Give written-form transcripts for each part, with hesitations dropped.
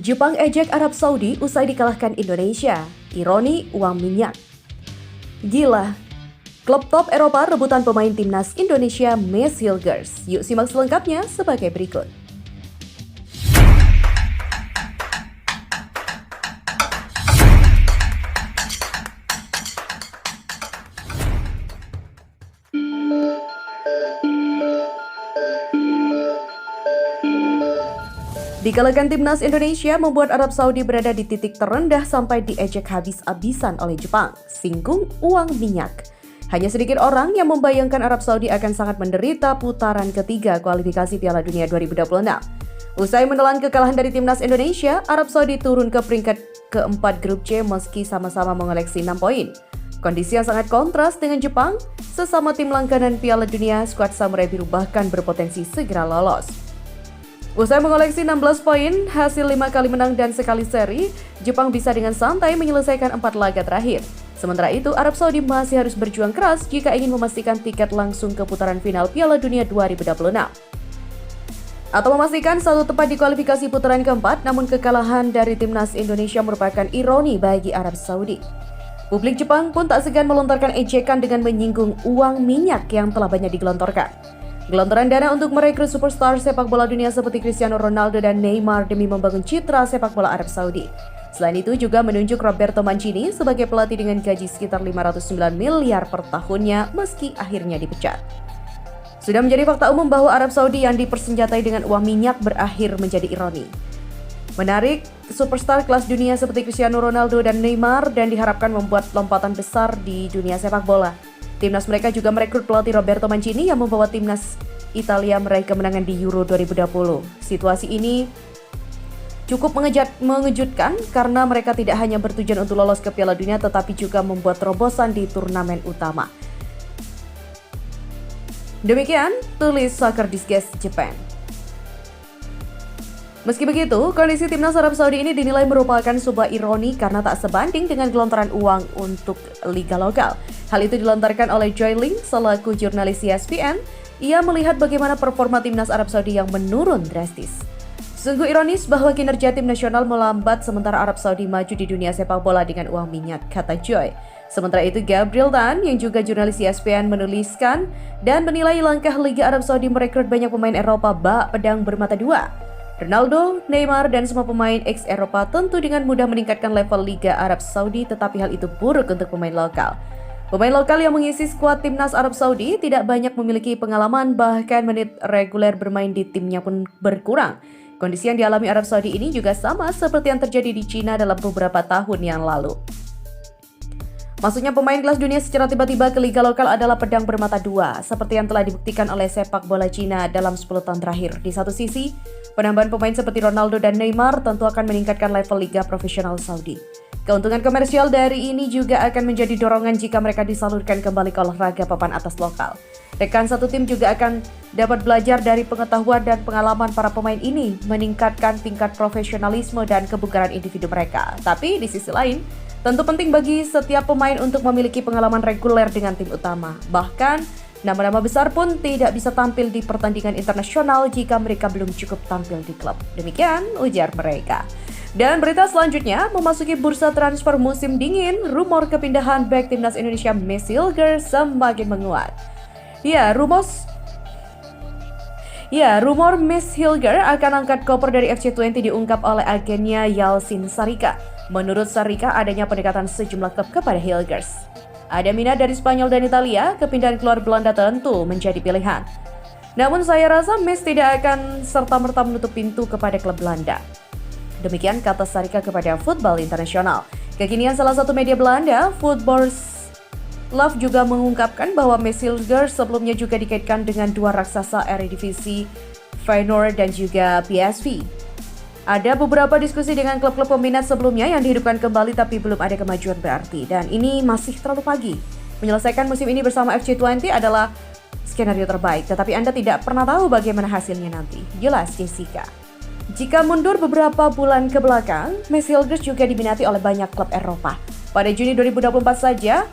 Jepang ejek Arab Saudi usai dikalahkan Indonesia. Ironi uang minyak. Gila. Klub top Eropa rebutan pemain timnas Indonesia Messi Hilgers. Yuk simak selengkapnya sebagai berikut. Dikalahkan timnas Indonesia membuat Arab Saudi berada di titik terendah sampai diejek habis-habisan oleh Jepang. Singgung uang minyak. Hanya sedikit orang yang membayangkan Arab Saudi akan sangat menderita putaran ketiga kualifikasi Piala Dunia 2026. Usai menelan kekalahan dari timnas Indonesia, Arab Saudi turun ke peringkat keempat grup C meski sama-sama mengoleksi 6 poin. Kondisi yang sangat kontras dengan Jepang, sesama tim langganan Piala Dunia, skuad Samurai Biru bahkan berpotensi segera lolos. Usai mengoleksi 16 poin, hasil 5 kali menang dan sekali seri, Jepang bisa dengan santai menyelesaikan 4 laga terakhir. Sementara itu, Arab Saudi masih harus berjuang keras jika ingin memastikan tiket langsung ke putaran final Piala Dunia 2026. Atau memastikan satu tempat di kualifikasi putaran keempat, namun kekalahan dari timnas Indonesia merupakan ironi bagi Arab Saudi. Publik Jepang pun tak segan melontarkan ejekan dengan menyinggung uang minyak yang telah banyak digelontorkan. Gelontoran dana untuk merekrut superstar sepak bola dunia seperti Cristiano Ronaldo dan Neymar demi membangun citra sepak bola Arab Saudi. Selain itu juga menunjuk Roberto Mancini sebagai pelatih dengan gaji sekitar 509 miliar per tahunnya meski akhirnya dipecat. Sudah menjadi fakta umum bahwa Arab Saudi yang dipersenjatai dengan uang minyak berakhir menjadi ironi. Menarik superstar kelas dunia seperti Cristiano Ronaldo dan Neymar dan diharapkan membuat lompatan besar di dunia sepak bola. Timnas mereka juga merekrut pelatih Roberto Mancini yang membawa timnas Italia meraih kemenangan di Euro 2020. Situasi ini cukup mengejutkan karena mereka tidak hanya bertujuan untuk lolos ke Piala Dunia tetapi juga membuat terobosan di turnamen utama. Demikian tulis Soccer Discuss Japan. Meski begitu, kondisi timnas Arab Saudi ini dinilai merupakan sebuah ironi karena tak sebanding dengan gelontoran uang untuk liga lokal. Hal itu dilontarkan oleh Joy Ling selaku jurnalis ESPN. Ia melihat bagaimana performa timnas Arab Saudi yang menurun drastis. Sungguh ironis bahwa kinerja tim nasional melambat sementara Arab Saudi maju di dunia sepak bola dengan uang minyak, kata Joy. Sementara itu Gabriel Tan yang juga jurnalis ESPN menuliskan dan menilai langkah Liga Arab Saudi merekrut banyak pemain Eropa bak pedang bermata dua. Ronaldo, Neymar, dan semua pemain ex-Eropa tentu dengan mudah meningkatkan level Liga Arab Saudi, tetapi hal itu buruk untuk pemain lokal. Pemain lokal yang mengisi skuad timnas Arab Saudi tidak banyak memiliki pengalaman, bahkan menit reguler bermain di timnya pun berkurang. Kondisi yang dialami Arab Saudi ini juga sama seperti yang terjadi di Cina dalam beberapa tahun yang lalu. Masuknya pemain kelas dunia secara tiba-tiba ke liga lokal adalah pedang bermata dua, seperti yang telah dibuktikan oleh sepak bola Cina dalam 10 tahun terakhir. Di satu sisi, penambahan pemain seperti Ronaldo dan Neymar tentu akan meningkatkan level liga profesional Saudi. Keuntungan komersial dari ini juga akan menjadi dorongan jika mereka disalurkan kembali ke olahraga papan atas lokal. Rekan satu tim juga akan dapat belajar dari pengetahuan dan pengalaman para pemain ini, meningkatkan tingkat profesionalisme dan kebugaran individu mereka. Tapi di sisi lain, tentu penting bagi setiap pemain untuk memiliki pengalaman reguler dengan tim utama. Bahkan, nama-nama besar pun tidak bisa tampil di pertandingan internasional jika mereka belum cukup tampil di klub. Demikian ujar mereka. Dan berita selanjutnya, memasuki bursa transfer musim dingin, rumor kepindahan bek timnas Indonesia Messi Hilgers semakin menguat. Rumor Messi Hilgers akan angkat koper dari FC20 diungkap oleh agennya Yalcin Sarika. Menurut Sarika, adanya pendekatan sejumlah klub kepada Hilgers. Ada minat dari Spanyol dan Italia, kepindahan keluar Belanda tentu menjadi pilihan. Namun saya rasa Messi tidak akan serta-merta menutup pintu kepada klub Belanda. Demikian kata Sarika kepada Football International. Kekinian salah satu media Belanda, Football Love juga mengungkapkan bahwa Messi Hilgers sebelumnya juga dikaitkan dengan dua raksasa Eredivisie, Feyenoord dan juga PSV. Ada beberapa diskusi dengan klub-klub peminat sebelumnya yang dihidupkan kembali tapi belum ada kemajuan berarti. Dan ini masih terlalu pagi. Menyelesaikan musim ini bersama FC20 adalah skenario terbaik, tetapi Anda tidak pernah tahu bagaimana hasilnya nanti. Jelas Jessica. Jika mundur beberapa bulan ke belakang, Messi Hilgers juga diminati oleh banyak klub Eropa. Pada Juni 2024 saja,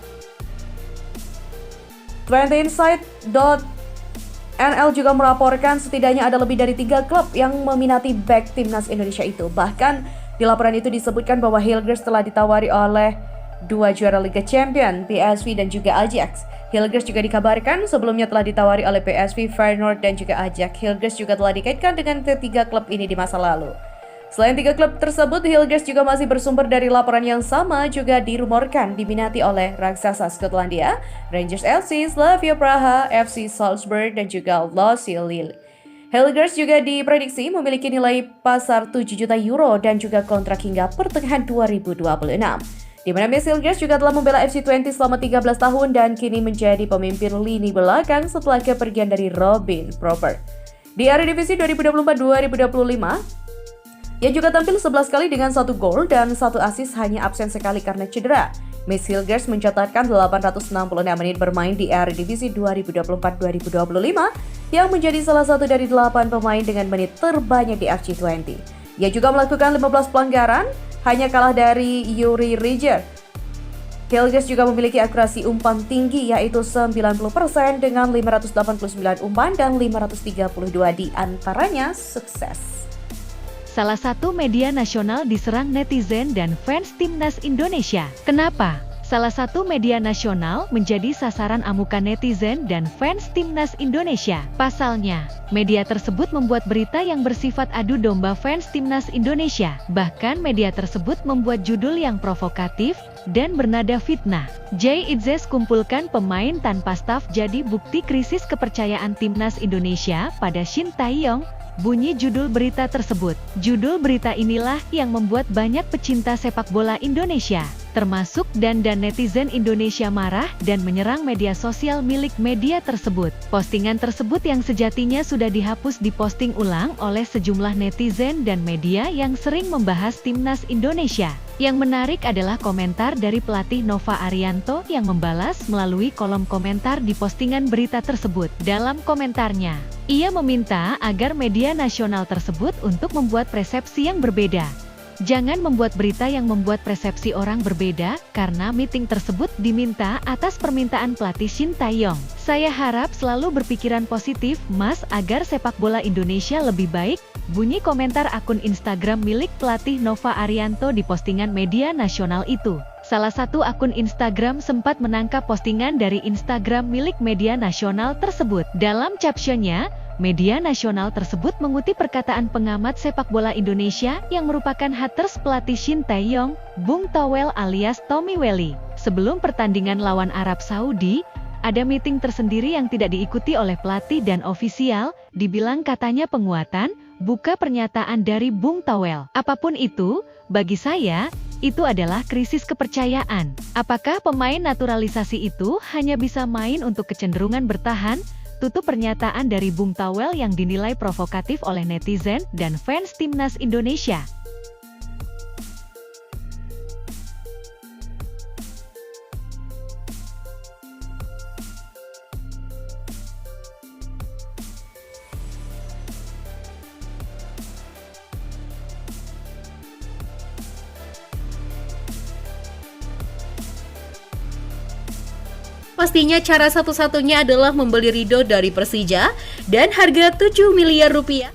20insight.NL juga melaporkan setidaknya ada lebih dari 3 klub yang meminati bek timnas Indonesia itu. Bahkan Di laporan itu disebutkan bahwa Hilgers telah ditawari oleh dua juara Liga Champions, PSV dan juga Ajax. Hilgers juga dikabarkan sebelumnya telah ditawari oleh PSV, Feyenoord dan juga Ajax. Hilgers juga telah dikaitkan dengan ketiga klub ini di masa lalu. Selain tiga klub tersebut, Hilgers juga masih bersumber dari laporan yang sama juga dirumorkan diminati oleh raksasa Skotlandia, Rangers FC, Slavia Praha, FC Salzburg, dan juga Lazio Lille. Hilgers juga diprediksi memiliki nilai pasar 7 juta euro dan juga kontrak hingga pertengahan 2026. Di mana Messi Hilgers juga telah membela FC Twente selama 13 tahun dan kini menjadi pemimpin lini belakang setelah kepergian dari Robin Proper. Di Eredivisie 2024-2025, ia juga tampil 11 kali dengan 1 gol dan 1 assist, hanya absen sekali karena cedera. Messi Hilgers mencatatkan 866 menit bermain di Eredivisie 2024-2025 yang menjadi salah satu dari 8 pemain dengan menit terbanyak di FC Twente. Ia juga melakukan 15 pelanggaran, hanya kalah dari Yuri Riger. Hilgers juga memiliki akurasi umpan tinggi yaitu 90% dengan 589 umpan dan 532 di antaranya sukses. Salah satu media nasional diserang netizen dan fans timnas Indonesia. Kenapa? Salah satu media nasional menjadi sasaran amukan netizen dan fans timnas Indonesia. Pasalnya, media tersebut membuat berita yang bersifat adu domba fans timnas Indonesia. Bahkan media tersebut membuat judul yang provokatif dan bernada fitnah. Jay Itzes kumpulkan pemain tanpa staf jadi bukti krisis kepercayaan timnas Indonesia pada Shin Tae-yong. Bunyi judul berita tersebut. Judul berita inilah yang membuat banyak pecinta sepak bola Indonesia, termasuk dan netizen Indonesia marah dan menyerang media sosial milik media tersebut. Postingan tersebut yang sejatinya sudah dihapus diposting ulang oleh sejumlah netizen dan media yang sering membahas timnas Indonesia. Yang menarik adalah komentar dari pelatih Nova Arianto yang membalas melalui kolom komentar di postingan berita tersebut. Dalam komentarnya, ia meminta agar media nasional tersebut untuk membuat persepsi yang berbeda. Jangan membuat berita yang membuat persepsi orang berbeda, karena meeting tersebut diminta atas permintaan pelatih Shin Tae-yong. Saya harap selalu berpikiran positif, Mas, agar sepak bola Indonesia lebih baik. Bunyi komentar akun Instagram milik pelatih Nova Arianto di postingan media nasional itu. Salah satu akun Instagram sempat menangkap postingan dari Instagram milik media nasional tersebut. Dalam captionnya, media nasional tersebut mengutip perkataan pengamat sepak bola Indonesia yang merupakan haters pelatih Shin Tae-yong, Bung Towel alias Tommy Welly. Sebelum pertandingan lawan Arab Saudi, ada meeting tersendiri yang tidak diikuti oleh pelatih dan ofisial, dibilang katanya penguatan, buka pernyataan dari Bung Towel. Apapun itu, bagi saya, itu adalah krisis kepercayaan. Apakah pemain naturalisasi itu hanya bisa main untuk kecenderungan bertahan? Tutup pernyataan dari Bung Towel yang dinilai provokatif oleh netizen dan fans timnas Indonesia. Pastinya cara satu-satunya adalah membeli Ridho dari Persija dan harga 7 miliar rupiah.